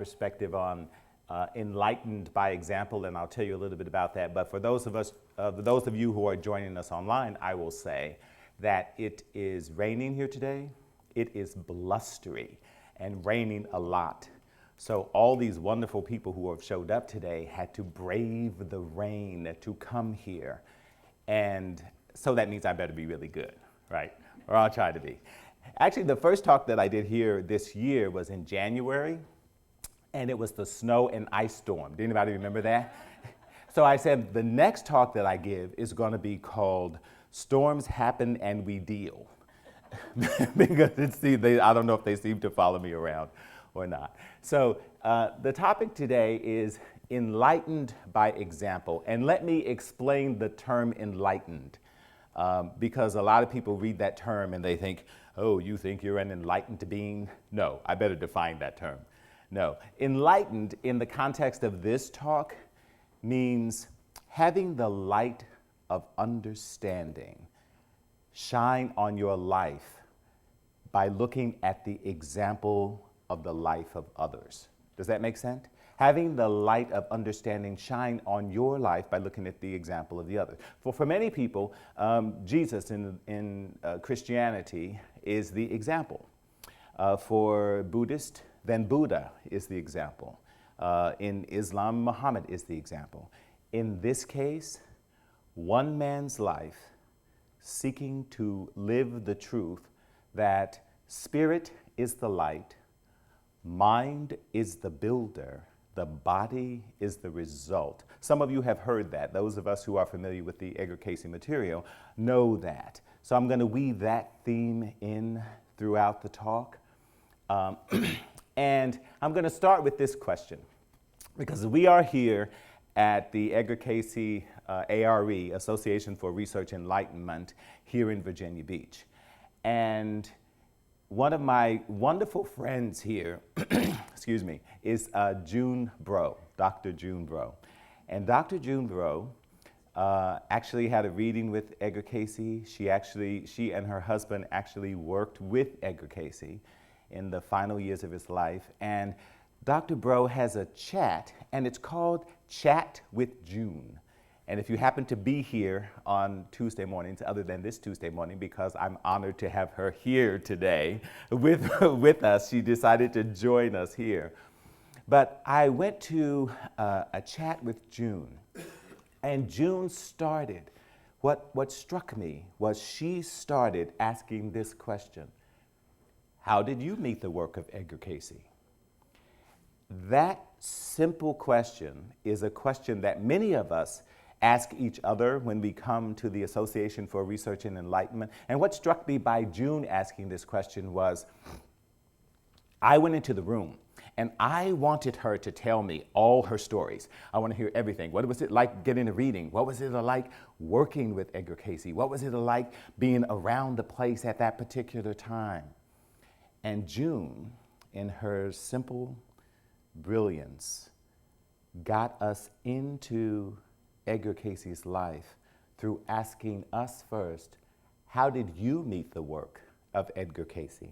perspective on Enlightened by example, and I'll tell you a little bit about that. But for those of you who are joining us online, I will say that it is raining here today. It is blustery and raining a lot. So all these wonderful people who have showed up today had to brave the rain to come here. And so that means I better be really good, right? Or I'll try to be. Actually, the first talk that I did here this year was in January, and it was the snow and ice storm. Did anybody remember that? So I said the next talk that I give is going to be called Storms Happen and We Deal. Because I don't know if they seem to follow me around or not. So the topic today is enlightened by example. And let me explain the term enlightened. Because a lot of people read that term and they think, oh, you think you're an enlightened being? No, I better define that term. No, enlightened in the context of this talk means having the light of understanding shine on your life by looking at the example of the life of others. Does that make sense? Having the light of understanding shine on your life by looking at the example of the others. For many people, Jesus in Christianity is the example. For Buddhists, then Buddha is the example. In Islam, Muhammad is the example. In this case, one man's life seeking to live the truth that spirit is the light, mind is the builder, the body is the result. Some of you have heard that. Those of us who are familiar with the Edgar Cayce material know that. So I'm going to weave that theme in throughout the talk. And I'm going to start with this question, because we are here at the Edgar Cayce A.R.E, Association for Research Enlightenment, here in Virginia Beach. And one of my wonderful friends here, excuse me, is June Bro, Dr. June Bro. And Dr. June Bro actually had a reading with Edgar Cayce. She and her husband actually worked with Edgar Cayce in the final years of his life. And Dr. Bro has a chat, and it's called Chat with June. And if you happen to be here on Tuesday mornings, other than this Tuesday morning, because I'm honored to have her here today with us, she decided to join us here. But I went to a chat with June, and June started, what struck me was she started asking this question: how did you meet the work of Edgar Cayce? That simple question is a question that many of us ask each other when we come to the Association for Research and Enlightenment. And what struck me by June asking this question was, I went into the room and I wanted her to tell me all her stories. I want to hear everything. What was it like getting a reading? What was it like working with Edgar Cayce? What was it like being around the place at that particular time? And June, in her simple brilliance, got us into Edgar Cayce's life through asking us first, how did you meet the work of Edgar Cayce?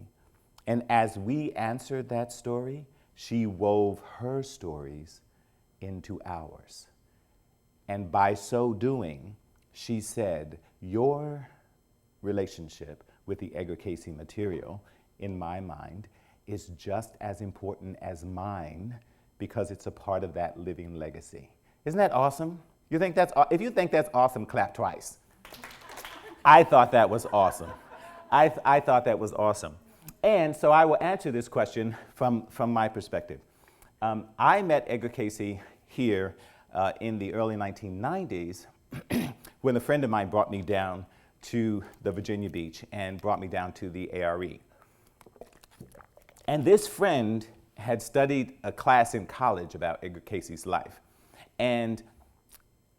And as we answered that story, she wove her stories into ours. And by so doing, she said, your relationship with the Edgar Cayce material, in my mind, is just as important as mine, because it's a part of that living legacy. Isn't that awesome? If you think that's awesome, clap twice. I thought that was awesome. I thought that was awesome. And so I will answer this question from my perspective. I met Edgar Cayce here in the early 1990s when a friend of mine brought me down to the Virginia Beach and brought me down to the A.R.E. And this friend had studied a class in college about Edgar Cayce's life. And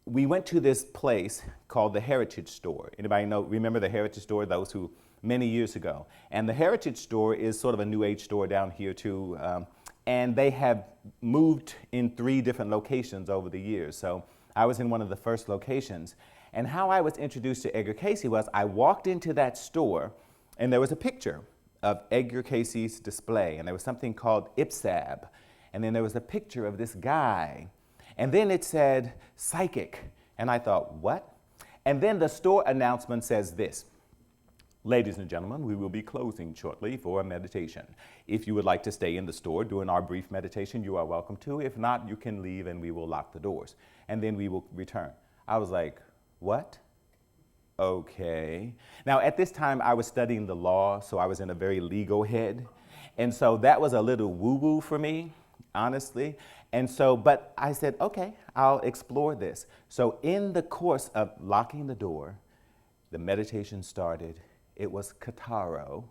we went to this place called the Heritage Store. Anybody remember the Heritage Store? Those who, many years ago. And the Heritage Store is sort of a new age store down here too. And they have moved in 3 different locations over the years. So I was in one of the first locations. And how I was introduced to Edgar Cayce was I walked into that store and there was a picture of Edgar Cayce's display, and there was something called IPSAB. And then there was a picture of this guy. And then it said psychic. And I thought, what? And then the store announcement says this: ladies and gentlemen, we will be closing shortly for a meditation. If you would like to stay in the store during our brief meditation, you are welcome to. If not, you can leave and we will lock the doors. And then we will return. I was like, what? Okay. Now, at this time, I was studying the law, so I was in a very legal head. And so that was a little woo-woo for me, honestly. And so, but I said, okay, I'll explore this. So in the course of locking the door, the meditation started. It was Kataro,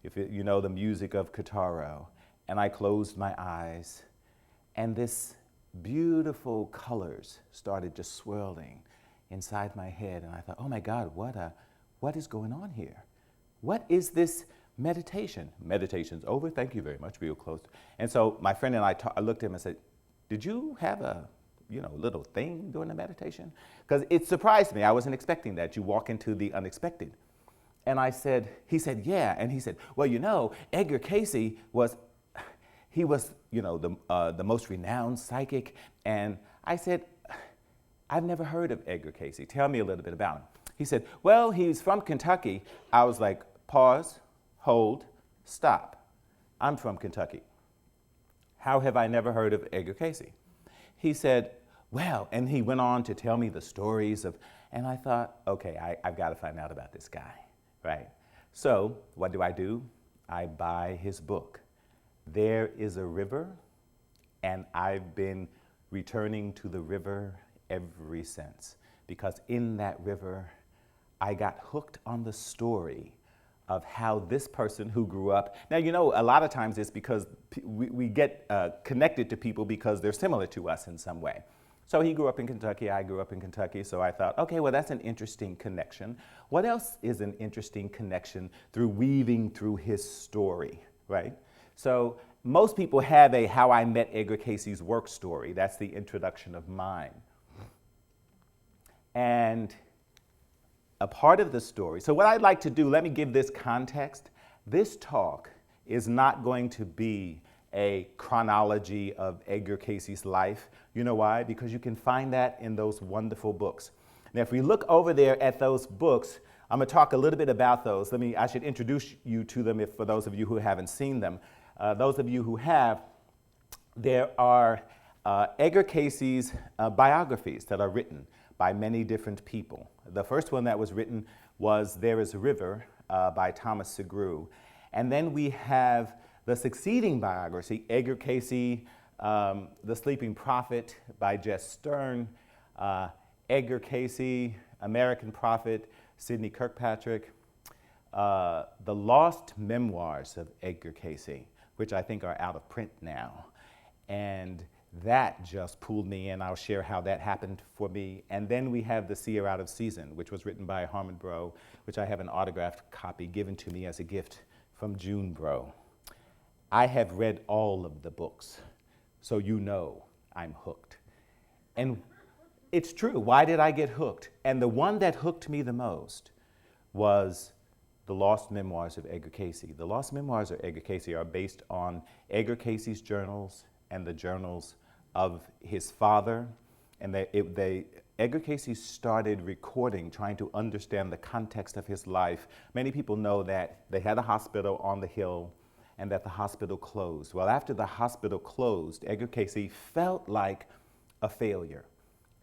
if you know the music of Kataro. And I closed my eyes, and this beautiful colors started just swirling inside my head. And I thought, oh my God, what is going on here? What is this meditation? Meditation's over, thank you very much, we were closed. And so my friend and I looked at him and said, did you have a little thing during the meditation? Because it surprised me, I wasn't expecting that. You walk into the unexpected. And he said, yeah. And he said, well, Edgar Cayce was the most renowned psychic. And I said, I've never heard of Edgar Cayce. Tell me a little bit about him. He said, well, he's from Kentucky. I was like, pause, hold, stop. I'm from Kentucky. How have I never heard of Edgar Cayce? He said, well, and he went on to tell me the stories of, and I thought, okay, I've got to find out about this guy, right? So what do? I buy his book. There is a river, and I've been returning to the river ever since, because in that river, I got hooked on the story of how this person who grew up, now a lot of times it's because we get connected to people because they're similar to us in some way. So he grew up in Kentucky, I grew up in Kentucky, so I thought, okay, well that's an interesting connection. What else is an interesting connection through weaving through his story, right? So most people have a How I Met Edgar Cayce's Work story. That's the introduction of mine. And a part of the story, so what I'd like to do, let me give this context. This talk is not going to be a chronology of Edgar Cayce's life. You know why? Because you can find that in those wonderful books. Now, if we look over there at those books, I'm going to talk a little bit about those. I should introduce you to them for those of you who haven't seen them. Those of you who have, there are Edgar Cayce's biographies that are written by many different people. The first one that was written was There is a River by Thomas Segru. And then we have the succeeding biography, Edgar Cayce, The Sleeping Prophet by Jess Stern, Edgar Cayce, American Prophet, Sidney Kirkpatrick, The Lost Memoirs of Edgar Cayce, which I think are out of print now. And that just pulled me in. I'll share how that happened for me. And then we have The Seer Out of Season, which was written by Harmon Bro, which I have an autographed copy given to me as a gift from June Bro. I have read all of the books, so I'm hooked. And it's true. Why did I get hooked? And the one that hooked me the most was The Lost Memoirs of Edgar Cayce. The Lost Memoirs of Edgar Cayce are based on Edgar Cayce's journals and the journals of his father. And Edgar Cayce started recording, trying to understand the context of his life. Many people know that they had a hospital on the hill and that the hospital closed. Well, after the hospital closed, Edgar Cayce felt like a failure.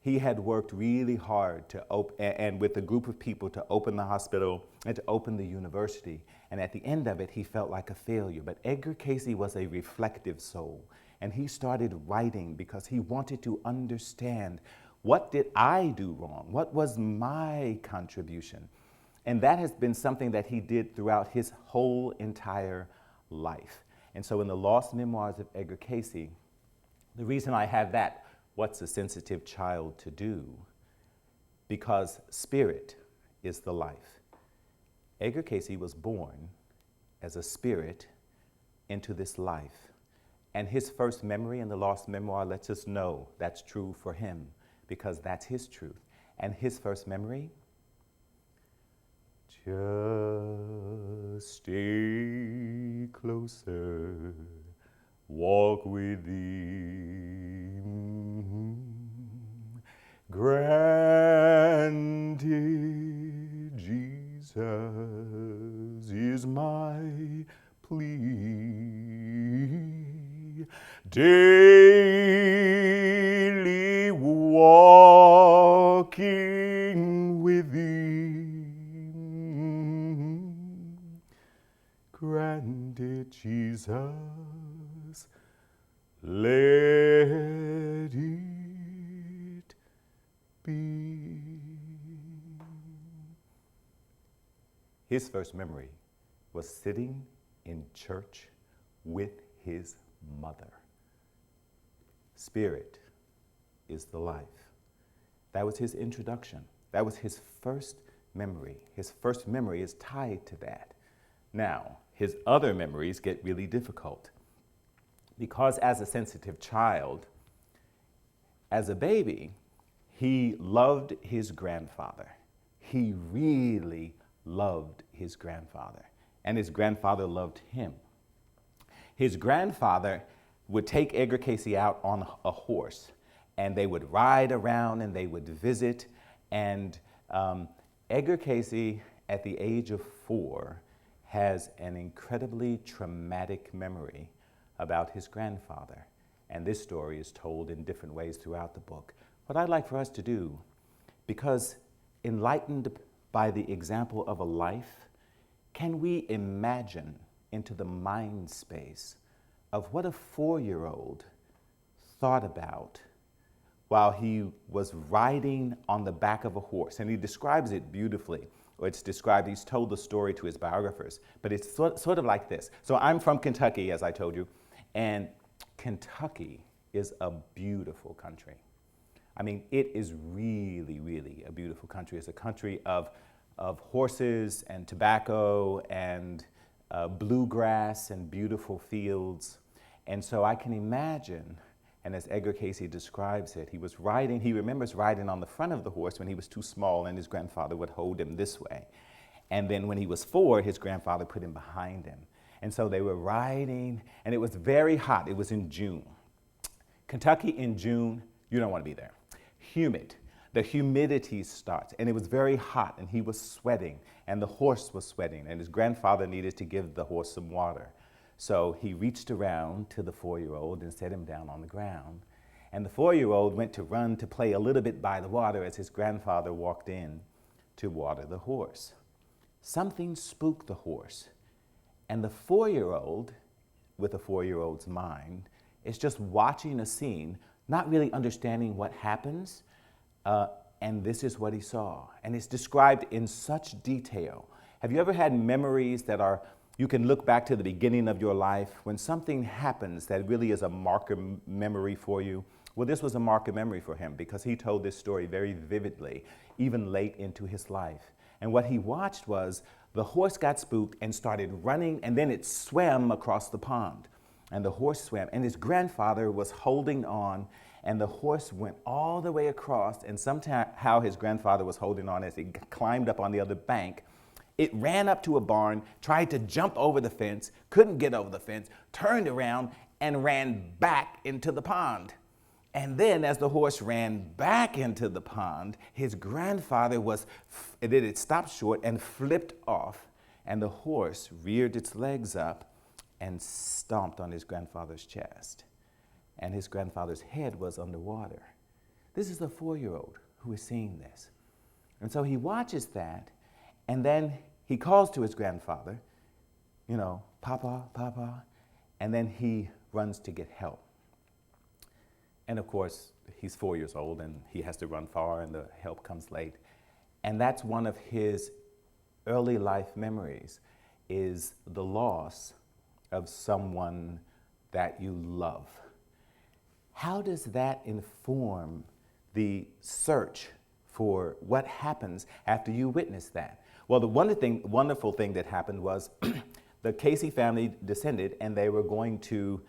He had worked really hard to and with a group of people to open the hospital and to open the university. And at the end of it, he felt like a failure. But Edgar Cayce was a reflective soul. And he started writing because he wanted to understand, what did I do wrong? What was my contribution? And that has been something that he did throughout his whole entire life. And so in The Lost Memoirs of Edgar Cayce, the reason I have that, what's a sensitive child to do? Because spirit is the life. Edgar Cayce was born as a spirit into this life. And his first memory in The Lost Memoir lets us know that's true for him, because that's his truth. And his first memory, just stay closer, walk with thee. Granted, Jesus is my plea. Daily walking with thee. Granted, Jesus, let it be. His first memory was sitting in church with his mother. Spirit is the life. That was his introduction. That was his first memory. His first memory is tied to that. Now, his other memories get really difficult because as a sensitive child, as a baby, he loved his grandfather. He really loved his grandfather, and his grandfather loved him. His grandfather would take Edgar Cayce out on a horse, and they would ride around and they would visit. And Edgar Cayce, at the age of 4, has an incredibly traumatic memory about his grandfather. And this story is told in different ways throughout the book. What I'd like for us to do, because enlightened by the example of a life, can we imagine into the mind space of what a 4-year-old thought about while he was riding on the back of a horse? And he describes it beautifully. Or it's described, he's told the story to his biographers, but it's sort of like this. So I'm from Kentucky, as I told you, and Kentucky is a beautiful country. I mean, it is really, really a beautiful country. It's a country of horses and tobacco and bluegrass and beautiful fields. And so I can imagine, and as Edgar Cayce describes it, he remembers riding on the front of the horse when he was too small and his grandfather would hold him this way. And then when he was 4, his grandfather put him behind him. And so they were riding, and it was very hot. It was in June. Kentucky in June, you don't want to be there. Humid. The humidity starts, and it was very hot, and he was sweating, and the horse was sweating, and his grandfather needed to give the horse some water. So he reached around to the 4-year-old and set him down on the ground. And the 4-year-old went to run to play a little bit by the water as his grandfather walked in to water the horse. Something spooked the horse. And the 4-year-old, with a 4-year-old's mind, is just watching a scene, not really understanding what happens. And this is what he saw. And it's described in such detail. Have you ever had memories that you can look back to the beginning of your life when something happens that really is a marker memory for you? Well, this was a marker memory for him because he told this story very vividly, even late into his life. And what he watched was the horse got spooked and started running, and then it swam across the pond. And the horse swam, and his grandfather was holding on, and the horse went all the way across, and somehow his grandfather was holding on as he climbed up on the other bank. It ran up to a barn, tried to jump over the fence, couldn't get over the fence, turned around and ran back into the pond. And then as the horse ran back into the pond, his grandfather it stopped short and flipped off, and the horse reared its legs up and stomped on his grandfather's chest. And his grandfather's head was underwater. This is a 4-year-old who is seeing this. And so he watches that, and then he calls to his grandfather, Papa, Papa, and then he runs to get help. And of course, he's 4 years old, and he has to run far, and the help comes late. And that's one of his early life memories, is the loss of someone that you love. How does that inform the search for what happens after you witness that? Well, the wonderful thing that happened was the Cayce family descended, and they were going to,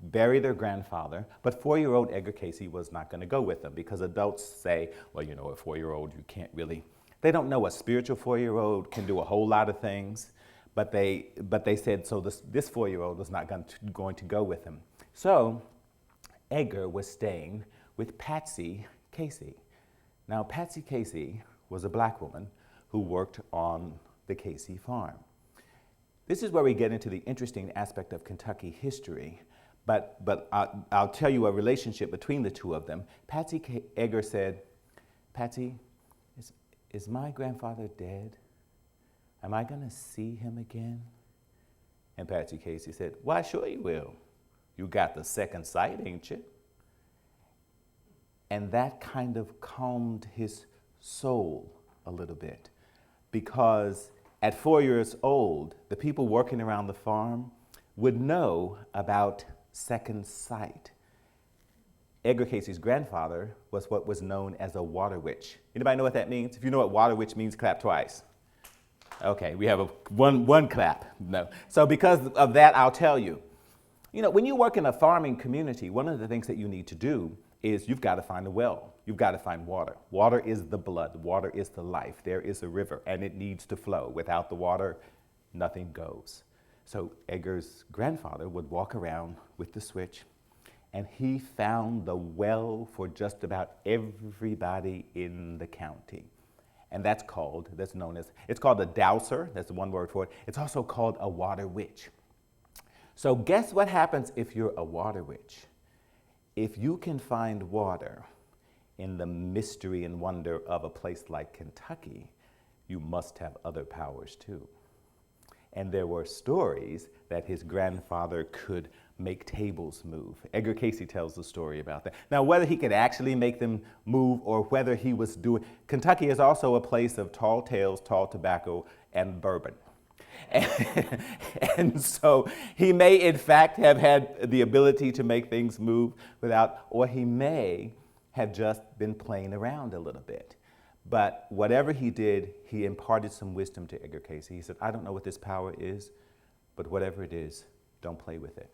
bury their grandfather, but 4-year-old Edgar Cayce was not going to go with them because adults say, well, a 4-year-old, you can't really, they don't know a spiritual 4-year-old can do a whole lot of things, But they said, so this 4-year-old was not going to go with him. So Edgar was staying with Patsy Cayce. Now, Patsy Cayce was a black woman who worked on the Cayce farm. This is where we get into the interesting aspect of Kentucky history, but I'll tell you a relationship between the two of them. Edgar said, Patsy, is my grandfather dead? Am I going to see him again? And Patsy Cayce said, why, sure you will. You got the second sight, ain't you? And that kind of calmed his soul a little bit, because at 4 years old, the people working around the farm would know about second sight. Edgar Cayce's grandfather was what was known as a water witch. Anybody know what that means? If you know what water witch means, clap twice. Okay, we have one clap. No. So because of that, I'll tell you. You know, when you work in a farming community, one of the things that you need to do is you've got to find a well. You've got to find water. Water is the blood. Water is the life. There is a river, and it needs to flow. Without the water, nothing goes. So Edgar's grandfather would walk around with the switch, and he found the well for just about everybody in the county. And it's called a dowser. That's the one word for it. It's also called a water witch. So guess what happens if you're a water witch? If you can find water in the mystery and wonder of a place like Kentucky, you must have other powers too. And there were stories that his grandfather could make tables move. Edgar Cayce tells the story about that. Now, whether he could actually make them move or whether he was doing, Kentucky is also a place of tall tales, tall tobacco, and bourbon. And so he may in fact have had the ability to make things move without, or he may have just been playing around a little bit. But whatever he did, he imparted some wisdom to Edgar Cayce. He said, I don't know what this power is, but whatever it is, don't play with it.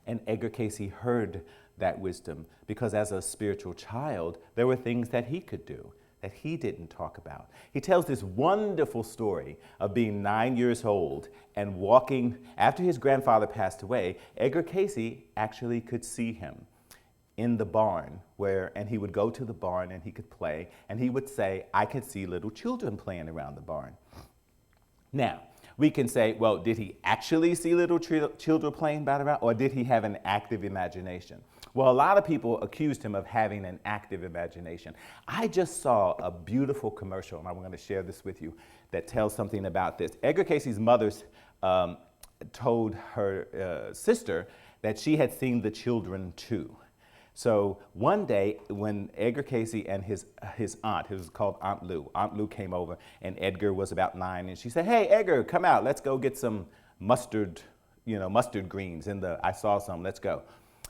And Edgar Cayce heard that wisdom because as a spiritual child, there were things that he could do that he didn't talk about. He tells this wonderful story of being 9 years old and walking, after his grandfather passed away, Edgar Cayce actually could see him in the barn and he would go to the barn and he could play, and he would say, I could see little children playing around the barn. Now, we can say, well, did he actually see little children playing around, or did he have an active imagination? Well, a lot of people accused him of having an active imagination. I just saw a beautiful commercial, and I'm going to share this with you, that tells something about this. Edgar Cayce's mother told her sister that she had seen the children too. So one day when Edgar Cayce and his aunt, who was called Aunt Lou came over, and Edgar was about 9, and she said, hey, Edgar, come out, let's go get some mustard greens I saw some, let's go.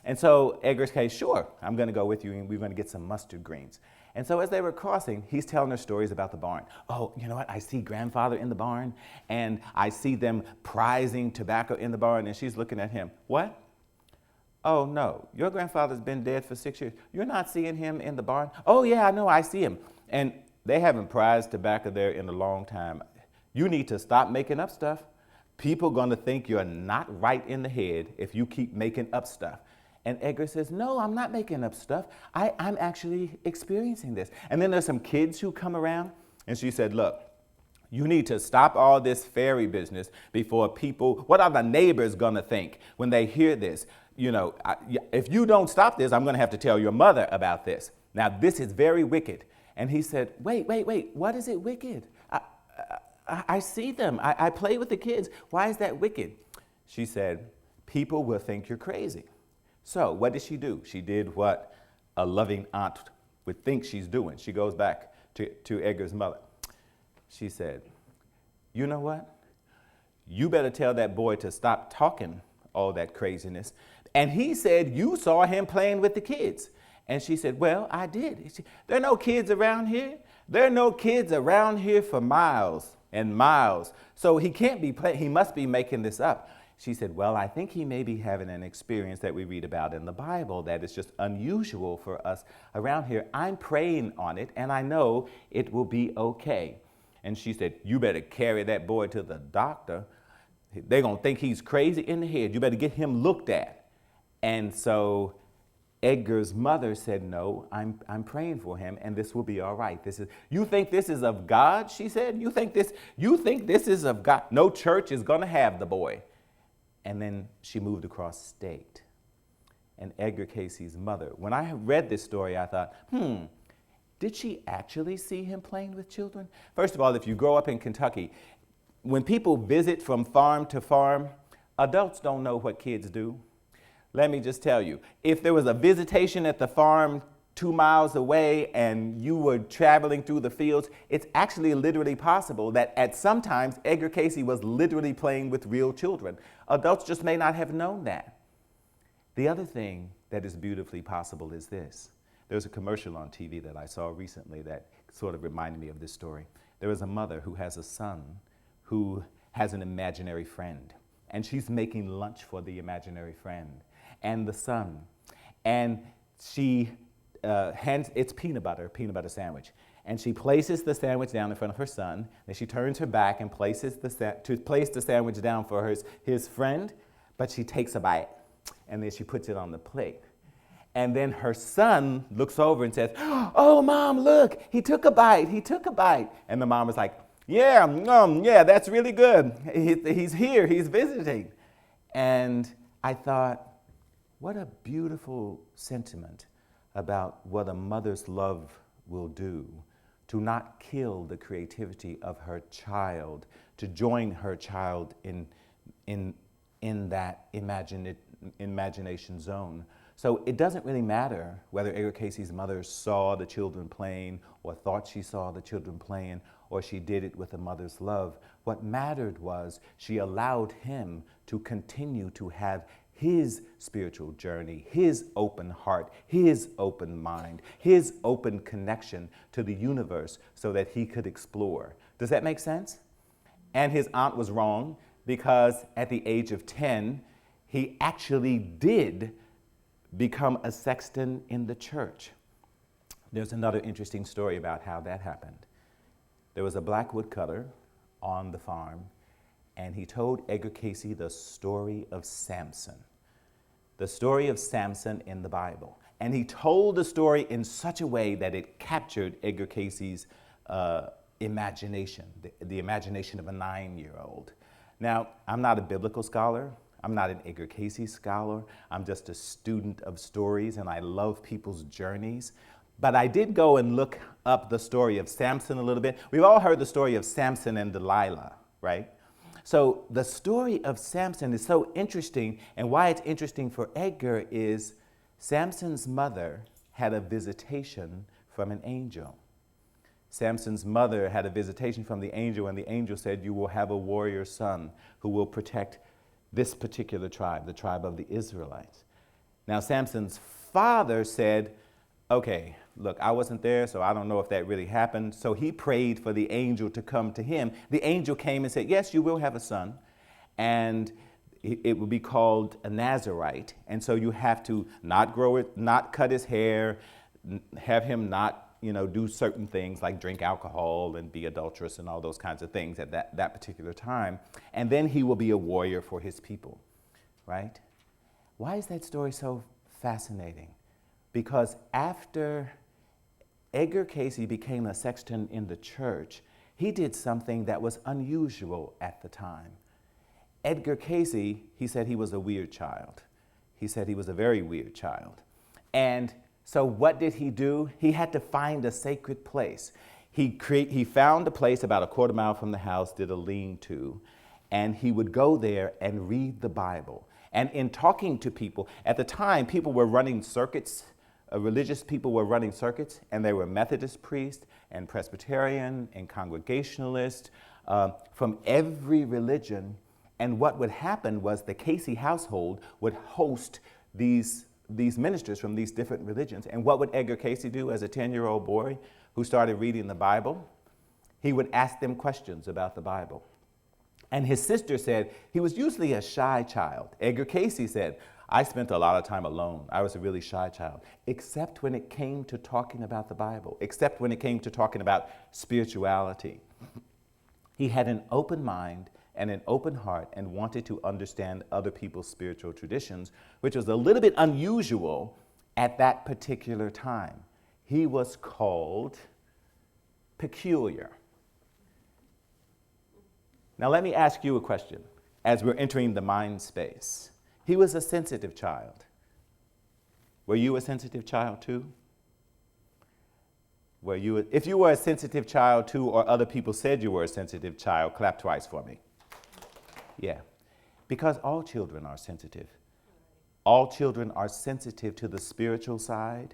And so Edgar Cayce, sure, I'm going to go with you, and we're going to get some mustard greens. And so as they were crossing, he's telling her stories about the barn. Oh, you know what? I see grandfather in the barn, and I see them prizing tobacco in the barn, and she's looking at him. What? Oh, no, your grandfather's been dead for 6 years. You're not seeing him in the barn? Oh, yeah, I know, I see him. And they haven't prized tobacco there in a long time. You need to stop making up stuff. People are going to think you're not right in the head if you keep making up stuff. And Edgar says, no, I'm not making up stuff. I'm actually experiencing this. And then there's some kids who come around, and she said, look, you need to stop all this fairy business before people, what are the neighbors going to think when they hear this? You know, if you don't stop this, I'm going to have to tell your mother about this. Now, this is very wicked. And he said, wait, what is it wicked? I see them. I play with the kids. Why is that wicked? She said, people will think you're crazy. So what did she do? She did what a loving aunt would think she's doing. She goes back to Edgar's mother. She said, you know what? You better tell that boy to stop talking all that craziness. And he said, you saw him playing with the kids. And she said, well, I did. There are no kids around here. There are no kids around here for miles and miles. So he can't be playing. He must be making this up. She said, well, I think he may be having an experience that we read about in the Bible that is just unusual for us around here. I'm praying on it, and I know it will be okay. And she said, you better carry that boy to the doctor. They're going to think he's crazy in the head. You better get him looked at. And so Edgar's mother said, no, I'm praying for him, and this will be all right. You think this is of God, she said? You think this is of God? No church is going to have the boy. And then she moved across state. And Edgar Cayce's mother, when I read this story, I thought, did she actually see him playing with children? First of all, if you grow up in Kentucky, when people visit from farm to farm, adults don't know what kids do. Let me just tell you, if there was a visitation at the farm 2 miles away and you were traveling through the fields, it's actually literally possible that at some times Edgar Cayce was literally playing with real children. Adults just may not have known that. The other thing that is beautifully possible is this. There's a commercial on TV that I saw recently that sort of reminded me of this story. There is a mother who has a son who has an imaginary friend, and she's making lunch for the imaginary friend and the son. And she it's peanut butter sandwich. And she places the sandwich down in front of her son, then she turns her back and places to place the sandwich down for his friend, but she takes a bite. And then she puts it on the plate. And then her son looks over and says, oh, Mom, look, he took a bite. And the mom is like, yeah, that's really good. He's here, he's visiting. And I thought, what a beautiful sentiment about what a mother's love will do to not kill the creativity of her child, to join her child in that imagination zone. So it doesn't really matter whether Edgar Cayce's mother saw the children playing or thought she saw the children playing or she did it with a mother's love. What mattered was she allowed him to continue to have his spiritual journey, his open heart, his open mind, his open connection to the universe so that he could explore. Does that make sense? And his aunt was wrong because at the age of 10, he actually did become a sexton in the church. There's another interesting story about how that happened. There was a black woodcutter on the farm, and he told Edgar Cayce the story of Samson in the Bible. And he told the story in such a way that it captured Edgar Cayce's imagination, the imagination of a 9-year-old. Now, I'm not a biblical scholar. I'm not an Edgar Cayce scholar. I'm just a student of stories, and I love people's journeys. But I did go and look up the story of Samson a little bit. We've all heard the story of Samson and Delilah, right? So the story of Samson is so interesting, and why it's interesting for Edgar is Samson's mother had a visitation from an angel. Samson's mother had a visitation from the angel, and the angel said, you will have a warrior son who will protect this particular tribe, the tribe of the Israelites. Now, Samson's father said, okay, look, I wasn't there, so I don't know if that really happened. So he prayed for the angel to come to him. The angel came and said, yes, you will have a son, and it will be called a Nazarite. And so you have to not grow it, not cut his hair, have him not do certain things like drink alcohol and be adulterous and all those kinds of things at that particular time. And then he will be a warrior for his people, right? Why is that story so fascinating? Because after Edgar Cayce became a sexton in the church, he did something that was unusual at the time. Edgar Cayce, he said he was a weird child. He said he was a very weird child. And so what did he do? He had to find a sacred place. He found a place about a quarter mile from the house, did a lean-to, and he would go there and read the Bible. And in talking to people, at the time, people were running circuits, religious people were running circuits, and they were Methodist priests and Presbyterian and Congregationalist from every religion. And what would happen was the Cayce household would host these ministers from these different religions. And what would Edgar Cayce do as a 10-year-old boy who started reading the Bible? He would ask them questions about the Bible. And his sister said he was usually a shy child. Edgar Cayce said, I spent a lot of time alone. I was a really shy child, except when it came to talking about the Bible, except when it came to talking about spirituality. He had an open mind and an open heart and wanted to understand other people's spiritual traditions, which was a little bit unusual at that particular time. He was called peculiar. Now let me ask you a question as we're entering the mind space. He was a sensitive child. Were you a sensitive child too? If you were a sensitive child too, or other people said you were a sensitive child, clap twice for me. Yeah, because all children are sensitive. All children are sensitive to the spiritual side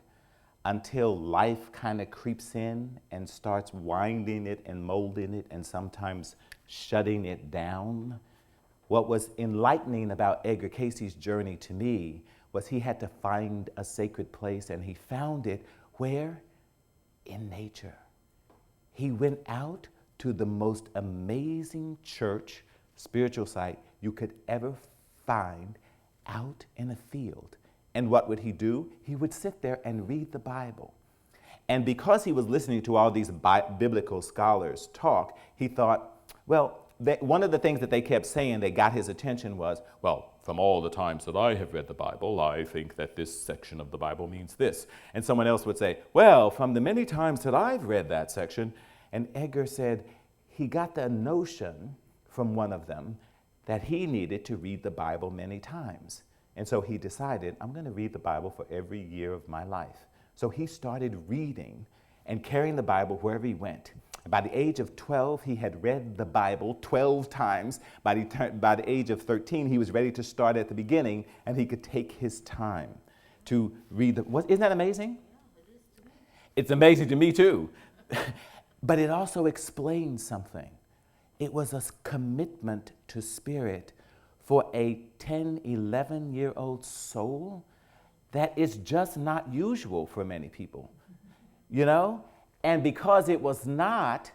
until life kind of creeps in and starts winding it and molding it and sometimes shutting it down. What was enlightening about Edgar Cayce's journey to me was he had to find a sacred place, and he found it where? In nature. He went out to the most amazing church, spiritual site you could ever find out in a field. And what would he do? He would sit there and read the Bible. And because he was listening to all these biblical scholars talk, he thought, well, one of the things that they kept saying that got his attention was, well, from all the times that I have read the Bible, I think that this section of the Bible means this. And someone else would say, well, from the many times that I've read that section. And Edgar said he got the notion from one of them that he needed to read the Bible many times. And so he decided, I'm going to read the Bible for every year of my life. So he started reading and carrying the Bible wherever he went. By the age of 12, he had read the Bible 12 times. By the age of 13, he was ready to start at the beginning, and he could take his time to read the. Isn't that amazing? Yeah, it is to me. It's amazing to me too. But it also explains something. It was a commitment to spirit for a 10, 11-year-old soul that is just not usual for many people. You know? And because it was not,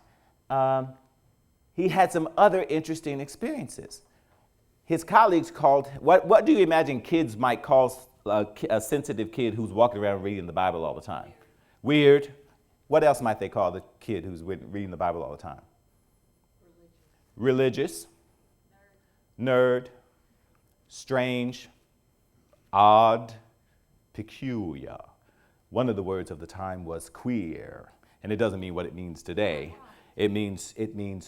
he had some other interesting experiences. His colleagues called, what do you imagine kids might call a sensitive kid who's walking around reading the Bible all the time? Weird. What else might they call the kid who's reading the Bible all the time? Religious. Nerd. Strange. Odd. Peculiar. One of the words of the time was queer. And it doesn't mean what it means today. It means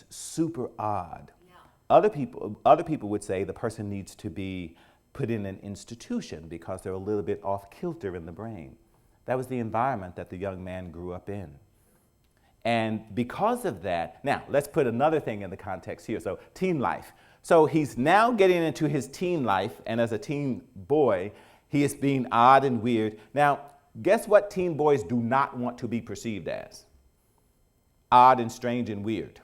super odd. Yeah. Other people would say the person needs to be put in an institution because they're a little bit off kilter in the brain. That was the environment that the young man grew up in. And because of that, now let's put another thing in the context here. So teen life. So he's now getting into his teen life, and as a teen boy, he is being odd and weird. Now, guess what teen boys do not want to be perceived as? Odd and strange and weird.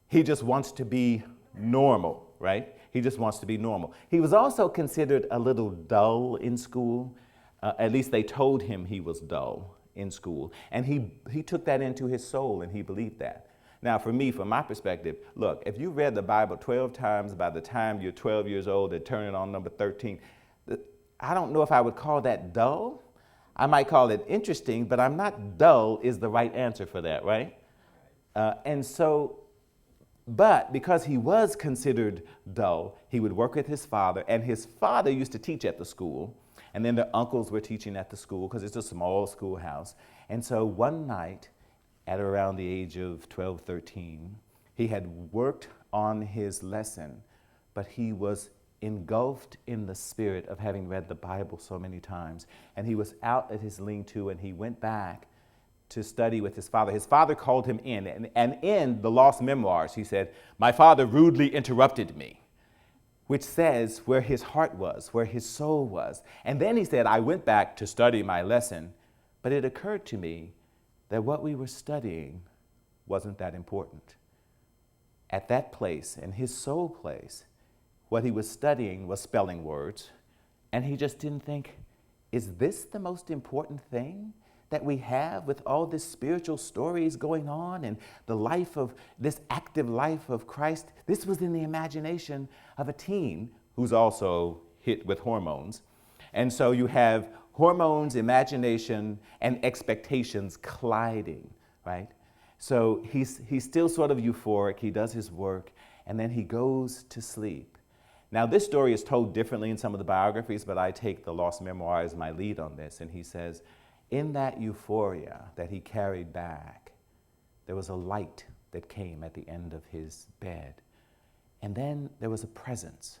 He just wants to be normal, right? He just wants to be normal. He was also considered a little dull in school. At least they told him he was dull in school. And he took that into his soul, and he believed that. Now, for me, from my perspective, look, if you read the Bible 12 times by the time you're 12 years old and turning on number 13, I don't know if I would call that dull. I might call it interesting, but I'm not dull is the right answer for that, right? But because he was considered dull, he would work with his father, and his father used to teach at the school, and then their uncles were teaching at the school because it's a small schoolhouse. And so one night, at around the age of 12, 13, he had worked on his lesson, but he was engulfed in the spirit of having read the Bible so many times. And he was out at his lean-to, and he went back to study with his father. His father called him in, and in the Lost Memoirs, he said, "My father rudely interrupted me," which says where his heart was, where his soul was. And then he said, "I went back to study my lesson, but it occurred to me that what we were studying wasn't that important." At that place, in his soul place, what he was studying was spelling words, and he just didn't think, is this the most important thing that we have with all this spiritual stories going on and the life of this active life of Christ? This was in the imagination of a teen who's also hit with hormones. And so you have hormones, imagination, and expectations colliding, right? So he's still sort of euphoric. He does his work, and then he goes to sleep. Now, this story is told differently in some of the biographies, but I take the Lost Memoir as my lead on this. And he says, in that euphoria that he carried back, there was a light that came at the end of his bed. And then there was a presence.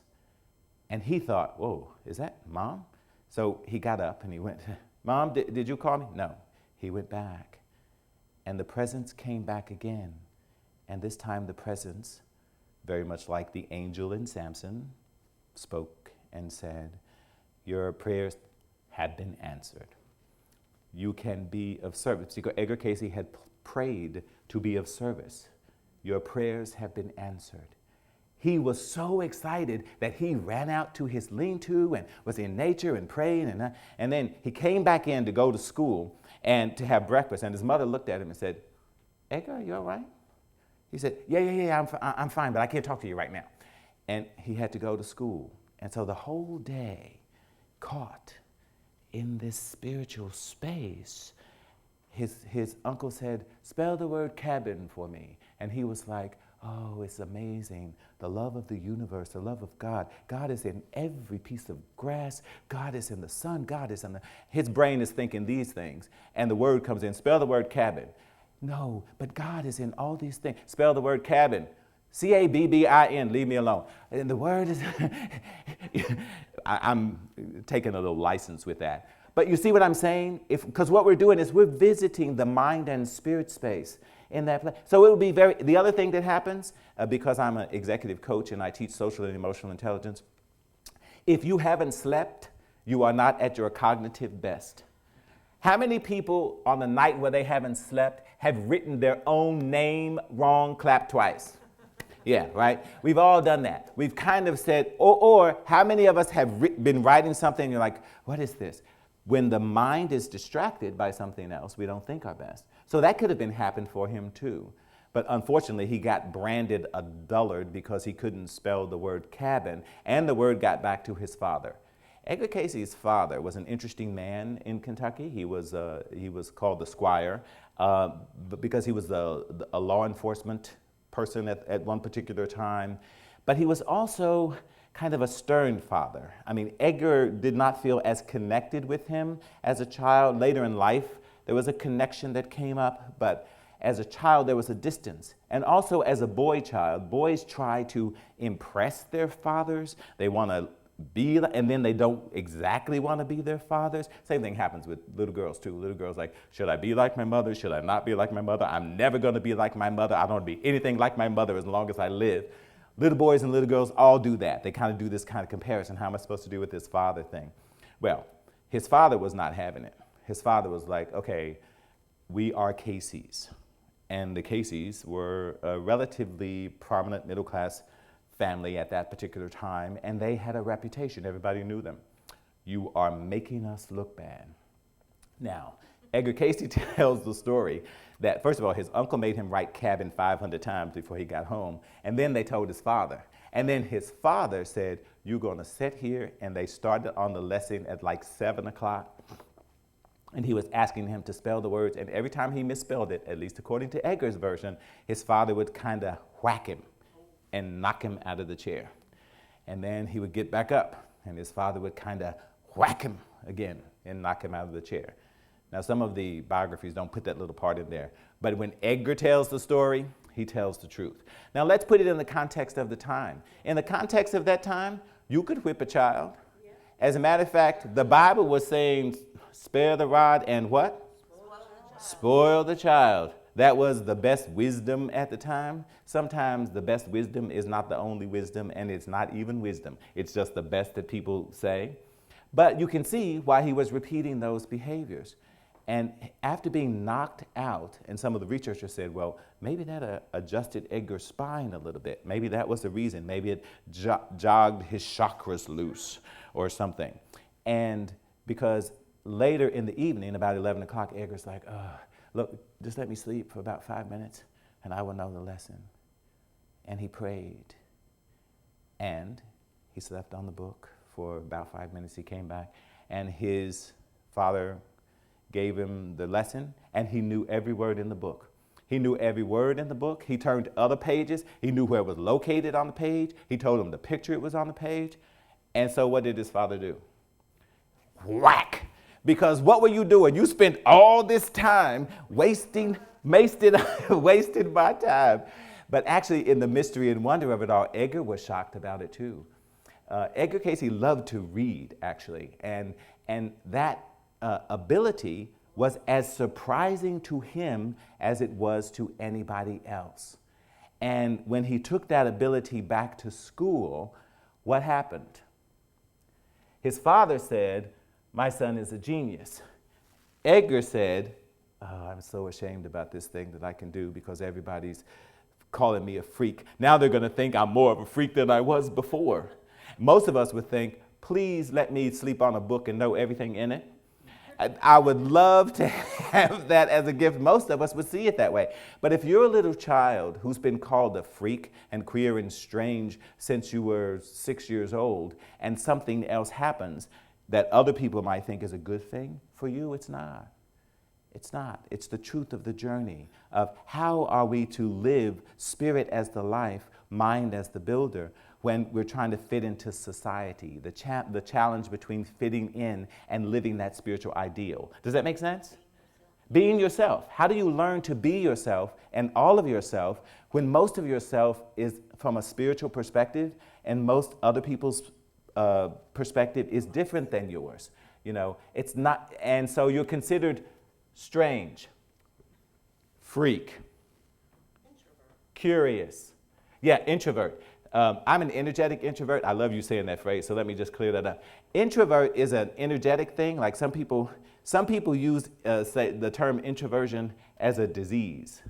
And he thought, whoa, is that Mom? So he got up and he went, Mom, did you call me? No. He went back. And the presence came back again. And this time the presence, very much like the angel in Samson, spoke and said, your prayers have been answered. You can be of service. Because Edgar Cayce had prayed to be of service. Your prayers have been answered. He was so excited that he ran out to his lean-to and was in nature and prayed. And then he came back in to go to school and to have breakfast. And his mother looked at him and said, Edgar, are you all right? He said, yeah, I'm fine, but I can't talk to you right now. And he had to go to school. And so the whole day, caught in this spiritual space, his uncle said, spell the word cabin for me. And he was like, oh, it's amazing. The love of the universe, the love of God. God is in every piece of grass. God is in the sun. God is in the... His brain is thinking these things. And the word comes in, spell the word cabin. No, but God is in all these things. Spell the word cabin. C-A-B-B-I-N, leave me alone. And the word is, I'm taking a little license with that. But you see what I'm saying? Because what we're doing is we're visiting the mind and spirit space in that place. So it would be the other thing that happens, because I'm an executive coach and I teach social and emotional intelligence, if you haven't slept, you are not at your cognitive best. How many people on the night where they haven't slept have written their own name wrong, clap twice? Yeah, right? We've all done that. We've kind of said, or how many of us have been writing something and you're like, what is this? When the mind is distracted by something else, we don't think our best. So that could have been happened for him too. But unfortunately, he got branded a dullard because he couldn't spell the word cabin, and the word got back to his father. Edgar Cayce's father was an interesting man in Kentucky. He was called the Squire, because he was a law enforcement person at one particular time. But he was also kind of a stern father. I mean, Edgar did not feel as connected with him as a child. Later in life, there was a connection that came up, but as a child, there was a distance. And also as a boy child, boys try to impress their fathers. They want to be, and then they don't exactly want to be their fathers. Same thing happens with little girls too. Little girls like, should I be like my mother? Should I not be like my mother? I'm never going to be like my mother. I don't want to be anything like my mother as long as I live. Little boys and little girls all do that. They kind of do this kind of comparison. How am I supposed to do with this father thing? Well, his father was not having it. His father was like, okay, we are Cayces. And the Cayces were a relatively prominent middle class family at that particular time, and they had a reputation. Everybody knew them. You are making us look bad. Now, Edgar Cayce tells the story that, first of all, his uncle made him write cabin 500 times before he got home, and then they told his father. And then his father said, you're going to sit here, and they started on the lesson at like 7 o'clock, and he was asking him to spell the words, and every time he misspelled it, at least according to Edgar's version, his father would kind of whack him and knock him out of the chair. And then he would get back up, and his father would kind of whack him again and knock him out of the chair. Now, some of the biographies don't put that little part in there, but when Edgar tells the story, he tells the truth. Now, let's put it in the context of the time. In the context of that time, you could whip a child. Yeah. As a matter of fact, the Bible was saying, spare the rod and what? Spoil the child. That was the best wisdom at the time. Sometimes the best wisdom is not the only wisdom, and it's not even wisdom. It's just the best that people say. But you can see why he was repeating those behaviors. And after being knocked out, and some of the researchers said, well, maybe that adjusted Edgar's spine a little bit. Maybe that was the reason. Maybe it jogged his chakras loose or something. And because later in the evening, about 11 o'clock, Edgar's like, look, just let me sleep for about 5 minutes and I will know the lesson. And he prayed. And he slept on the book for about 5 minutes. He came back and his father gave him the lesson, and he knew every word in the book. He knew every word in the book. He turned to other pages. He knew where it was located on the page. He told him the picture it was on the page. And so what did his father do? Whack. Because what were you doing? You spent all this time wasting my time. But actually, in the mystery and wonder of it all, Edgar was shocked about it too. Edgar Cayce loved to read, actually, and that ability was as surprising to him as it was to anybody else. And when he took that ability back to school, what happened? His father said, "My son is a genius." Edgar said, "Oh, I'm so ashamed about this thing that I can do because everybody's calling me a freak. Now they're going to think I'm more of a freak than I was before." Most of us would think, "Please let me sleep on a book and know everything in it." I would love to have that as a gift. Most of us would see it that way. But if you're a little child who's been called a freak and queer and strange since you were 6 years old, and something else happens that other people might think is a good thing, for you it's not. It's not. It's the truth of the journey of how are we to live spirit as the life, mind as the builder, when we're trying to fit into society, the challenge between fitting in and living that spiritual ideal. Does that make sense? Being yourself. How do you learn to be yourself and all of yourself when most of yourself is from a spiritual perspective and most other people's perspective is different than yours? You know, it's not, and so you're considered strange, freak, curious. Yeah, introvert. I'm an energetic introvert. I love you saying that phrase, so let me just clear that up. Introvert is an energetic thing. Like some people use say the term introversion as a disease.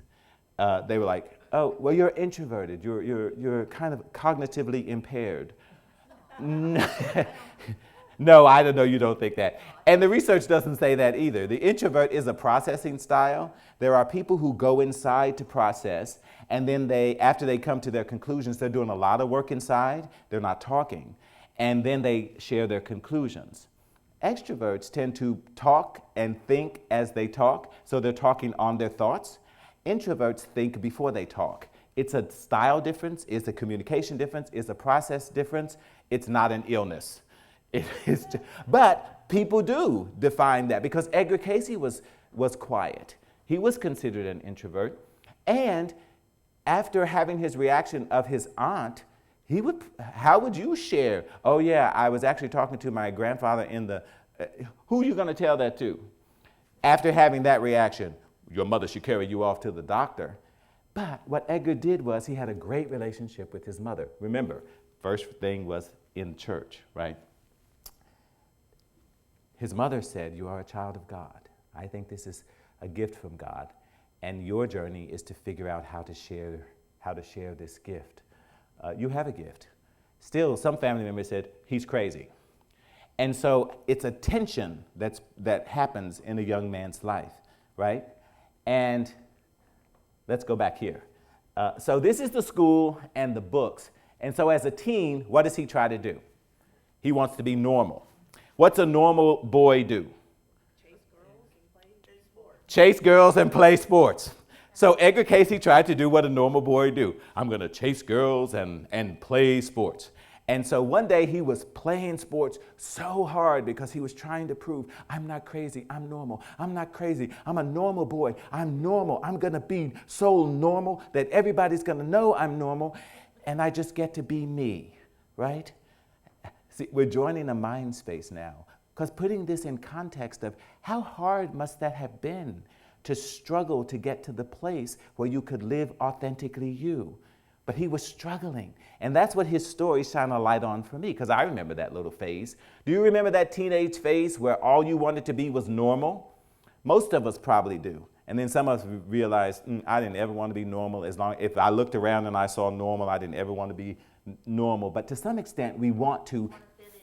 They were like, "Oh, well, you're introverted. You're kind of cognitively impaired." No, I don't know. You don't think that. And the research doesn't say that either. The introvert is a processing style. There are people who go inside to process, and then after they come to their conclusions, they're doing a lot of work inside. They're not talking. And then they share their conclusions. Extroverts tend to talk and think as they talk, so they're talking on their thoughts. Introverts think before they talk. It's a style difference, it's a communication difference, it's a process difference. It's not an illness. But people do define that because Edgar Cayce was quiet. He was considered an introvert. And after having his reaction of his aunt, how would you share? "Oh yeah, I was actually talking to my grandfather in the," who are you going to tell that to? After having that reaction, your mother should carry you off to the doctor. But what Edgar did was he had a great relationship with his mother. Remember, first thing was in church, right? His mother said, "You are a child of God. I think this is a gift from God, and your journey is to figure out how to share this gift. You have a gift." Still, some family members said, "He's crazy." And so it's a tension that happens in a young man's life, right? And let's go back here. So this is the school and the books. And so as a teen, what does he try to do? He wants to be normal. What's a normal boy do? Chase girls and play sports. So Edgar Cayce tried to do what a normal boy do. I'm going to chase girls and play sports. And so one day he was playing sports so hard because he was trying to prove, "I'm not crazy, I'm normal. I'm not crazy, I'm a normal boy. I'm normal. I'm going to be so normal that everybody's going to know I'm normal, and I just get to be me," right? See, we're joining a mind space now, because putting this in context of how hard must that have been to struggle to get to the place where you could live authentically you. But he was struggling. And that's what his story shine a light on for me, because I remember that little phase. Do you remember that teenage phase where all you wanted to be was normal? Most of us probably do. And then some of us realized, I didn't ever want to be normal. If I looked around and I saw normal, I didn't ever want to be normal. But to some extent, we want to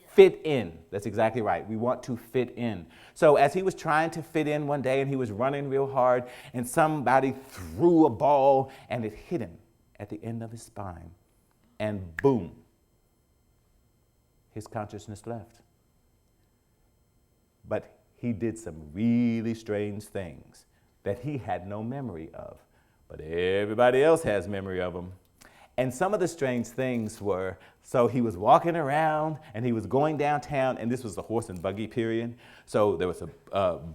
fit in. That's exactly right. We want to fit in. So as he was trying to fit in one day and he was running real hard and somebody threw a ball and it hit him at the end of his spine. And boom, his consciousness left. But he did some really strange things that he had no memory of. but everybody else has memory of them. And some of the strange things were, so he was walking around and he was going downtown, and this was the horse and buggy period. So there was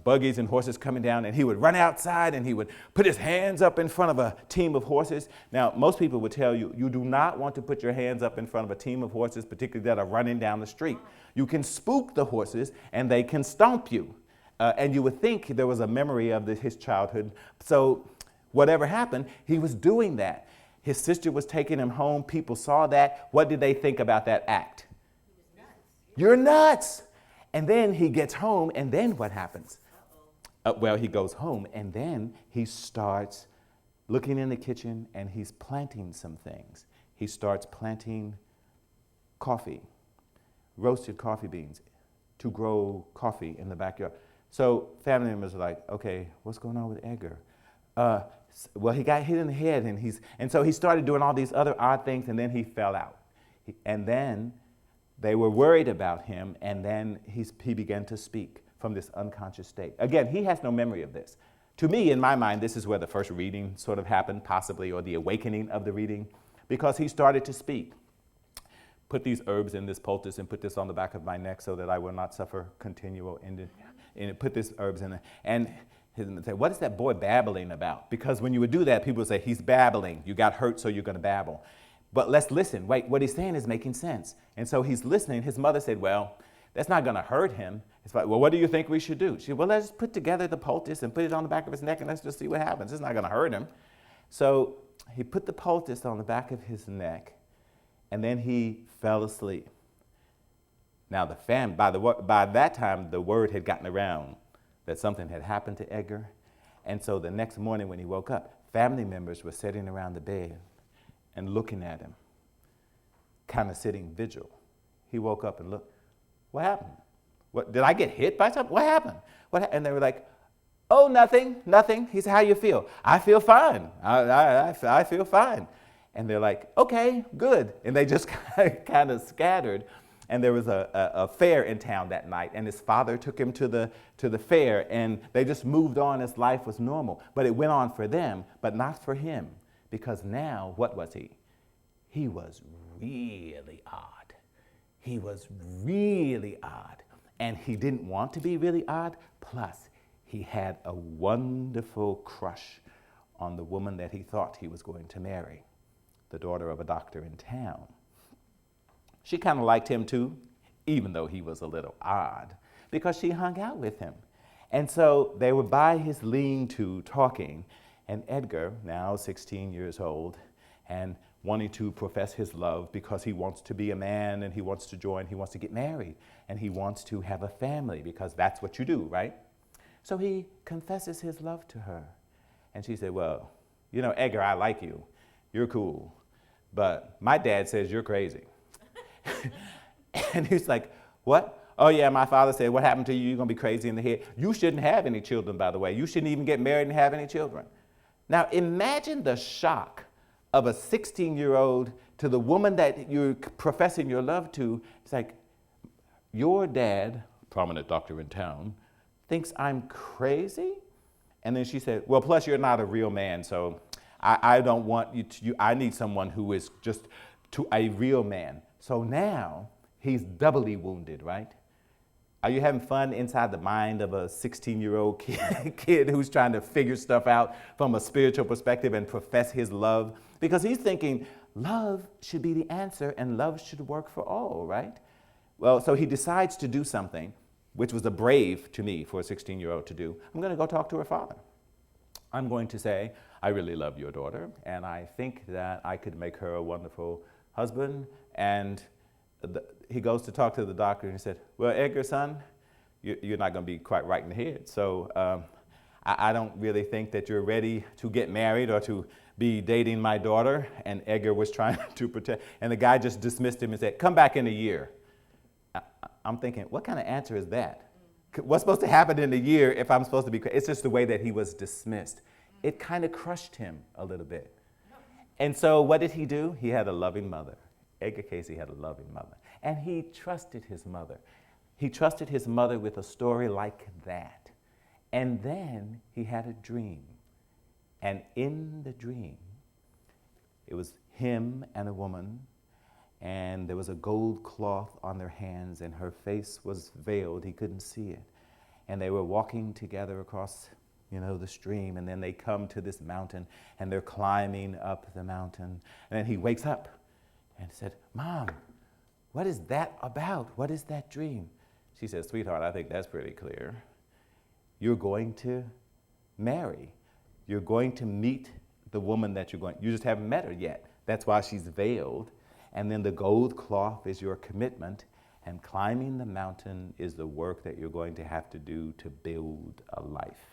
buggies and horses coming down, and he would run outside and he would put his hands up in front of a team of horses. Now, most people would tell you, you do not want to put your hands up in front of a team of horses, particularly that are running down the street. You can spook the horses and they can stomp you. And you would think there was a memory of his childhood. So whatever happened, he was doing that. His sister was taking him home. People saw that. What did they think about that act? He was nuts. You're nuts. And then he gets home, and then what happens? Well, he goes home, and then he starts looking in the kitchen, and he's planting some things. He starts planting coffee, roasted coffee beans, to grow coffee in the backyard. So family members are like, okay, what's going on with Edgar? Well, he got hit in the head, and so he started doing all these other odd things, and then he fell out. And then they were worried about him, and then he began to speak from this unconscious state. Again, he has no memory of this. To me, in my mind, this is where the first reading sort of happened, possibly, or the awakening of the reading, because he started to speak. Put these herbs in this poultice and put this on the back of my neck so that I will not suffer continual, and put these herbs in it. And say, what is that boy babbling about? Because when you would do that, people would say, he's babbling. You got hurt, so you're going to babble. But let's listen. Wait, what he's saying is making sense. And so he's listening. His mother said, well, that's not going to hurt him. It's like, well, what do you think we should do? She said, well, let's put together the poultice and put it on the back of his neck, and let's just see what happens. It's not going to hurt him. So he put the poultice on the back of his neck, and then he fell asleep. Now, by that time, the word had gotten around that something had happened to Edgar. And so the next morning when he woke up, family members were sitting around the bed and looking at him, kind of sitting vigil. He woke up and looked, what happened? What, did I get hit by something? What happened? And they were like, oh, nothing. He said, how you feel? I feel fine. I feel fine. And they're like, okay, good. And they just kind of scattered. And there was a fair in town that night, and his father took him to the fair, and they just moved on as life was normal. But it went on for them, but not for him, because now, what was he? He was really odd. He was really odd, and he didn't want to be really odd, plus he had a wonderful crush on the woman that he thought he was going to marry, the daughter of a doctor in town. She kind of liked him too, even though he was a little odd, because she hung out with him. And so they were by his lean-to talking, and Edgar, now 16 years old, and wanting to profess his love because he wants to be a man, and he wants to get married, and he wants to have a family, because that's what you do, right? So he confesses his love to her. And she said, well, you know, Edgar, I like you. You're cool. But my dad says you're crazy. And he's like, what? Oh yeah, my father said, what happened to you? You're going to be crazy in the head. You shouldn't have any children, by the way. You shouldn't even get married and have any children. Now imagine the shock of a 16-year-old to the woman that you're professing your love to. It's like, your dad, prominent doctor in town, thinks I'm crazy? And then she said, well, plus you're not a real man, so I don't want you to, I need someone who is just a real man. So now he's doubly wounded, right? Are you having fun inside the mind of a 16-year-old kid who's trying to figure stuff out from a spiritual perspective and profess his love? Because he's thinking love should be the answer and love should work for all, right? Well, so he decides to do something, which was a brave to me for a 16-year-old to do. I'm going to go talk to her father. I'm going to say, I really love your daughter, and I think that I could make her a wonderful husband. And he goes to talk to the doctor, and he said, well, Edgar, son, you're not going to be quite right in the head. So I don't really think that you're ready to get married or to be dating my daughter. And Edgar was trying to protect, and the guy just dismissed him and said, come back in a year. I'm thinking, what kind of answer is that? What's supposed to happen in a year if I'm supposed to be? It's just the way that he was dismissed. It kind of crushed him a little bit. And so what did he do? He had a loving mother. Edgar Cayce had a loving mother. And he trusted his mother. He trusted his mother with a story like that. And then he had a dream. And in the dream, it was him and a woman, and there was a gold cloth on their hands, and her face was veiled. He couldn't see it. And they were walking together across, the stream, and then they come to this mountain, and they're climbing up the mountain. And then he wakes up and said, "Mom, what is that about? What is that dream?" She says, "Sweetheart, I think that's pretty clear. You're going to marry. You're going to meet the woman that you just haven't met her yet. That's why she's veiled. And then the gold cloth is your commitment, and climbing the mountain is the work that you're going to have to do to build a life."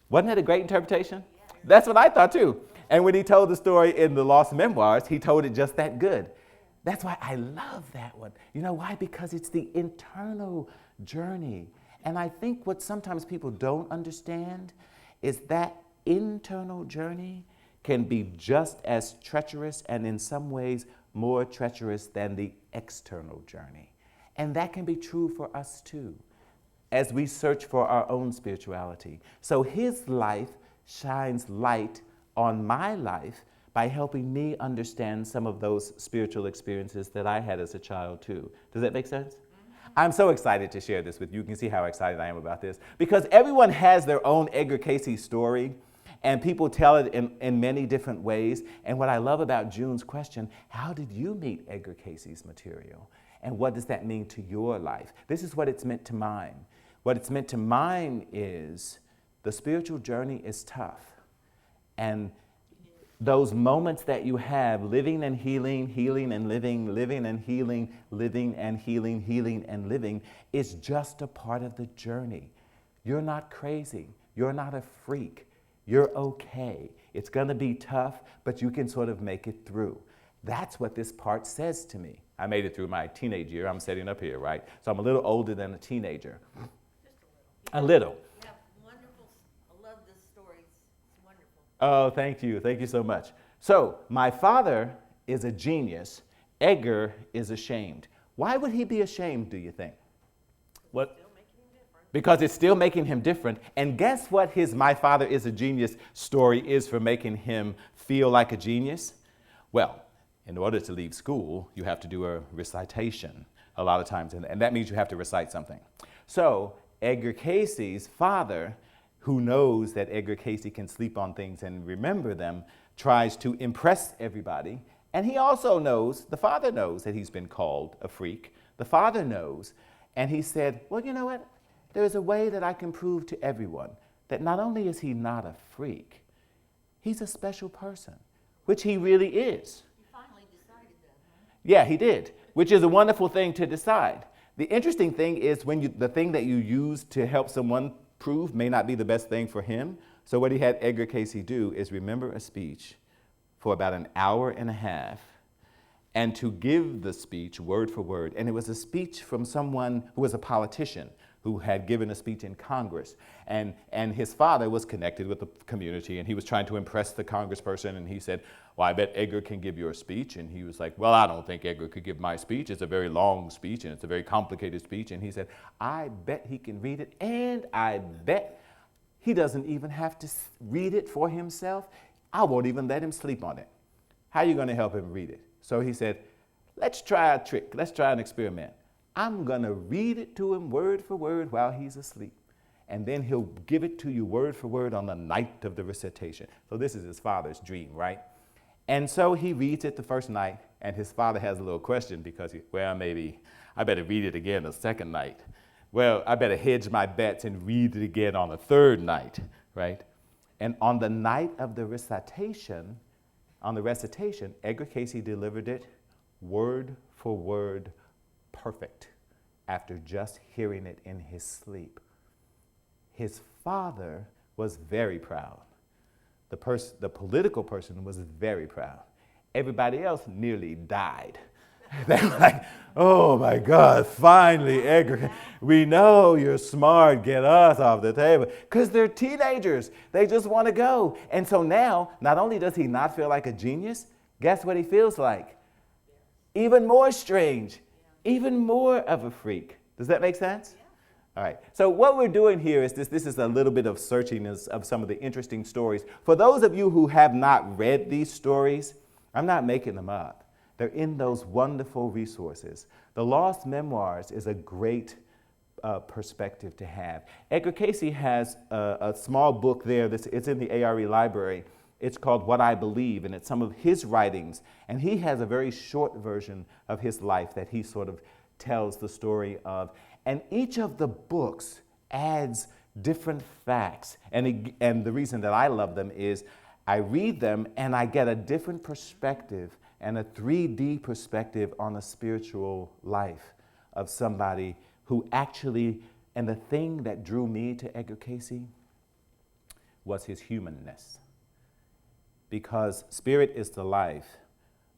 Wasn't that a great interpretation? Yeah. That's what I thought too. And when he told the story in the Lost Memoirs, he told it just that good. That's why I love that one. You know why? Because it's the internal journey. And I think what sometimes people don't understand is that internal journey can be just as treacherous, and in some ways more treacherous than the external journey. And that can be true for us too, as we search for our own spirituality. So his life shines light on my life by helping me understand some of those spiritual experiences that I had as a child too. Does that make sense? I'm so excited to share this with you. You can see how excited I am about this, because everyone has their own Edgar Cayce story, and people tell it in many different ways. And what I love about June's question, how did you meet Edgar Cayce's material? And what does that mean to your life? This is what it's meant to mine. What it's meant to mine is the spiritual journey is tough. And those moments that you have, living and healing, healing and living, living and healing, living and healing, healing and living, is just a part of the journey. You're not crazy. You're not a freak. You're okay. It's going to be tough, but you can sort of make it through. That's what this part says to me. I made it through my teenage year. I'm sitting up here, right? So I'm a little older than a teenager. Just a little. Yeah, wonderful. I love this story. It's wonderful. Oh, thank you. Thank you so much. So my father is a genius. Edgar is ashamed. Why would he be ashamed, do you think? What? Because it's still making him different. And guess what his "my father is a genius" story is for making him feel like a genius? Well, in order to leave school, you have to do a recitation a lot of times, and that means you have to recite something. So Edgar Cayce's father, who knows that Edgar Cayce can sleep on things and remember them, tries to impress everybody. And he also knows, the father knows that he's been called a freak. The father knows, and he said, well, you know what? There's a way that I can prove to everyone that not only is he not a freak, he's a special person, which he really is. He finally decided that, huh? Yeah, he did, which is a wonderful thing to decide. The interesting thing is when the thing that you use to help someone prove may not be the best thing for him. So what he had Edgar Cayce do is remember a speech for about an hour and a half, and to give the speech word for word. And it was a speech from someone who was a politician, who had given a speech in Congress. And his father was connected with the community, and he was trying to impress the congressperson, and he said, well, I bet Edgar can give your speech. And he was like, well, I don't think Edgar could give my speech. It's a very long speech, and it's a very complicated speech. And he said, I bet he can read it, and I bet he doesn't even have to read it for himself. I won't even let him sleep on it. How are you gonna help him read it? So he said, let's try a trick. Let's try an experiment. I'm going to read it to him word for word while he's asleep. And then he'll give it to you word for word on the night of the recitation. So this is his father's dream, right? And so he reads it the first night, and his father has a little question because, maybe I better read it again the second night. Well, I better hedge my bets and read it again on the third night, right? And on the night of the recitation, Edgar Cayce delivered it word for word perfect after just hearing it in his sleep. His father was very proud. The political person was very proud. Everybody else nearly died. They were like, oh my God, finally, Edgar, we know you're smart, get us off the table. Because they're teenagers, they just want to go. And so now, not only does he not feel like a genius, guess what he feels like? Even more strange, even more of a freak. Does that make sense? All right. So what we're doing here is this is a little bit of searching of some of the interesting stories. For those of you who have not read these stories, I'm not making them up. They're in those wonderful resources. The Lost Memoirs is a great perspective to have. Edgar Cayce has a small book there. It's in the A.R.E. library. It's called What I Believe, and it's some of his writings. And he has a very short version of his life that he sort of tells the story of. And each of the books adds different facts. And the reason that I love them is I read them and I get a different perspective and a 3D perspective on a spiritual life of somebody who actually, and the thing that drew me to Edgar Cayce was his humanness. Because spirit is the life,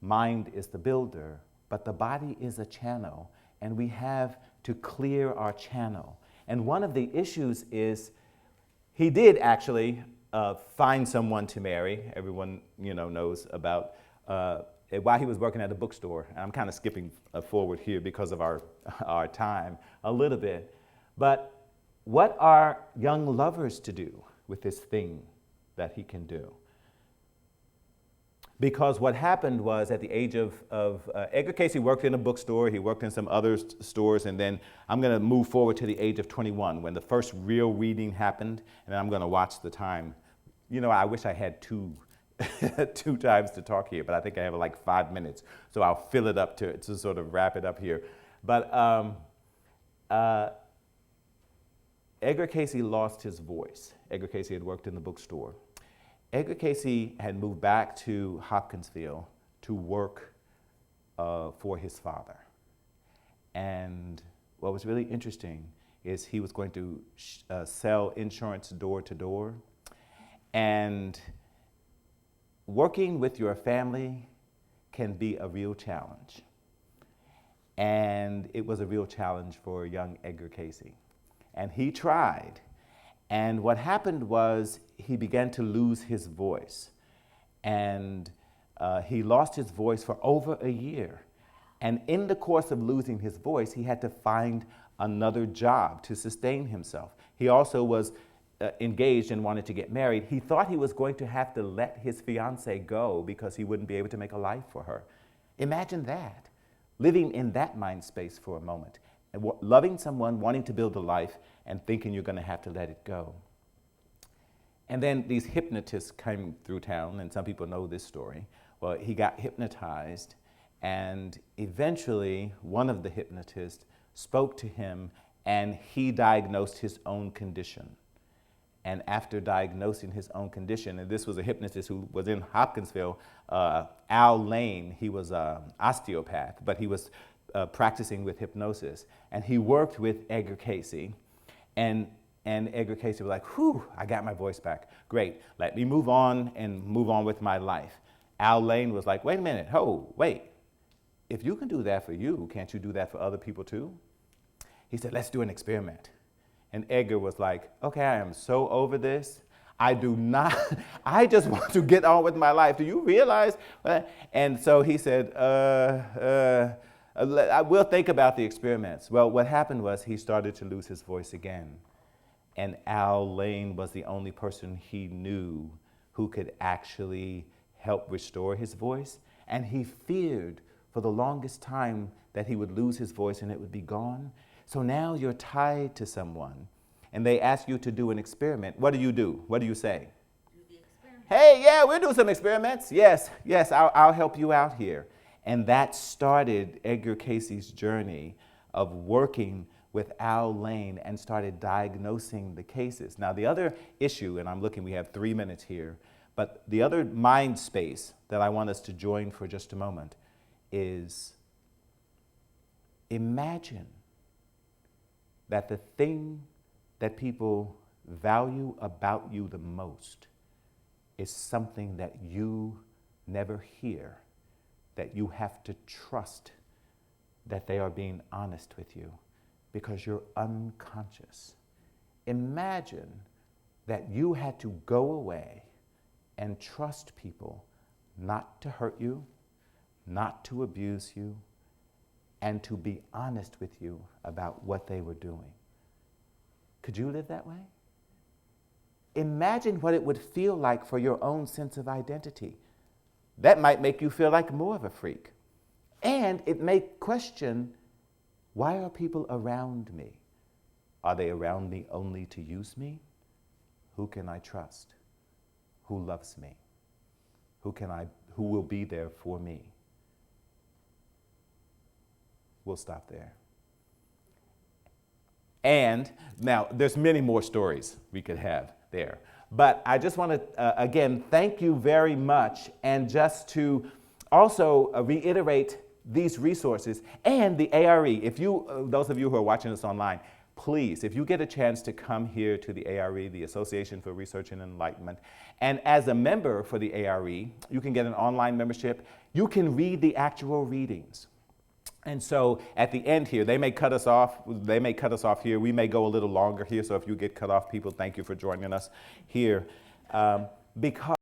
mind is the builder, but the body is a channel, and we have to clear our channel. And one of the issues is he did actually find someone to marry. Everyone knows about while he was working at a bookstore. And I'm kind of skipping forward here because of our time a little bit. But what are young lovers to do with this thing that he can do? Because what happened was at the age of Edgar Cayce worked in a bookstore, he worked in some other stores, and then I'm going to move forward to the age of 21 when the first real reading happened, and then I'm going to watch the time. I wish I had two times to talk here, but I think I have like 5 minutes, so I'll fill it up to sort of wrap it up here. But Edgar Cayce lost his voice. Edgar Cayce had worked in the bookstore. Edgar Cayce had moved back to Hopkinsville to work for his father. And what was really interesting is he was going to sell insurance door to door. And working with your family can be a real challenge. And it was a real challenge for young Edgar Cayce. And he tried. And what happened was he began to lose his voice. And he lost his voice for over a year. And in the course of losing his voice, he had to find another job to sustain himself. He also was engaged and wanted to get married. He thought he was going to have to let his fiancée go because he wouldn't be able to make a life for her. Imagine that, living in that mind space for a moment. And loving someone, wanting to build a life, and thinking you're going to have to let it go. And then these hypnotists came through town, and some people know this story. Well, he got hypnotized, and eventually one of the hypnotists spoke to him, and he diagnosed his own condition. And after diagnosing his own condition, and this was a hypnotist who was in Hopkinsville, Al Lane, he was an osteopath, but he was practicing with hypnosis. And he worked with Edgar Cayce, and Edgar Cayce was like, whew, I got my voice back. Great, let me move on with my life. Al Lane was like, wait a minute, wait. If you can do that for you, can't you do that for other people too? He said, let's do an experiment. And Edgar was like, okay, I am so over this. I just want to get on with my life. Do you realize? And so he said, we'll think about the experiments. Well, what happened was he started to lose his voice again. And Al Lane was the only person he knew who could actually help restore his voice. And he feared for the longest time that he would lose his voice and it would be gone. So now you're tied to someone and they ask you to do an experiment. What do? What do you say? Do the experiment. Hey, yeah, we'll do some experiments. Yes, I'll help you out here. And that started Edgar Cayce's journey of working with Al Lane and started diagnosing the cases. Now, the other issue, and we have 3 minutes here, but the other mind space that I want us to join for just a moment is imagine that the thing that people value about you the most is something that you never hear, that you have to trust that they are being honest with you because you're unconscious. Imagine that you had to go away and trust people not to hurt you, not to abuse you, and to be honest with you about what they were doing. Could you live that way? Imagine what it would feel like for your own sense of identity. That might make you feel like more of a freak. And it may question, why are people around me? Are they around me only to use me? Who can I trust? Who loves me? Who will be there for me? We'll stop there. And now, there's many more stories we could have there. But I just want to, again, thank you very much. And just to also reiterate these resources and the A.R.E. If you, those of you who are watching us online, please, if you get a chance to come here to the A.R.E., the Association for Research and Enlightenment, and as a member for the A.R.E., you can get an online membership. You can read the actual readings. And so at the end here, they may cut us off here. We may go a little longer here. So if you get cut off, people, thank you for joining us here. Because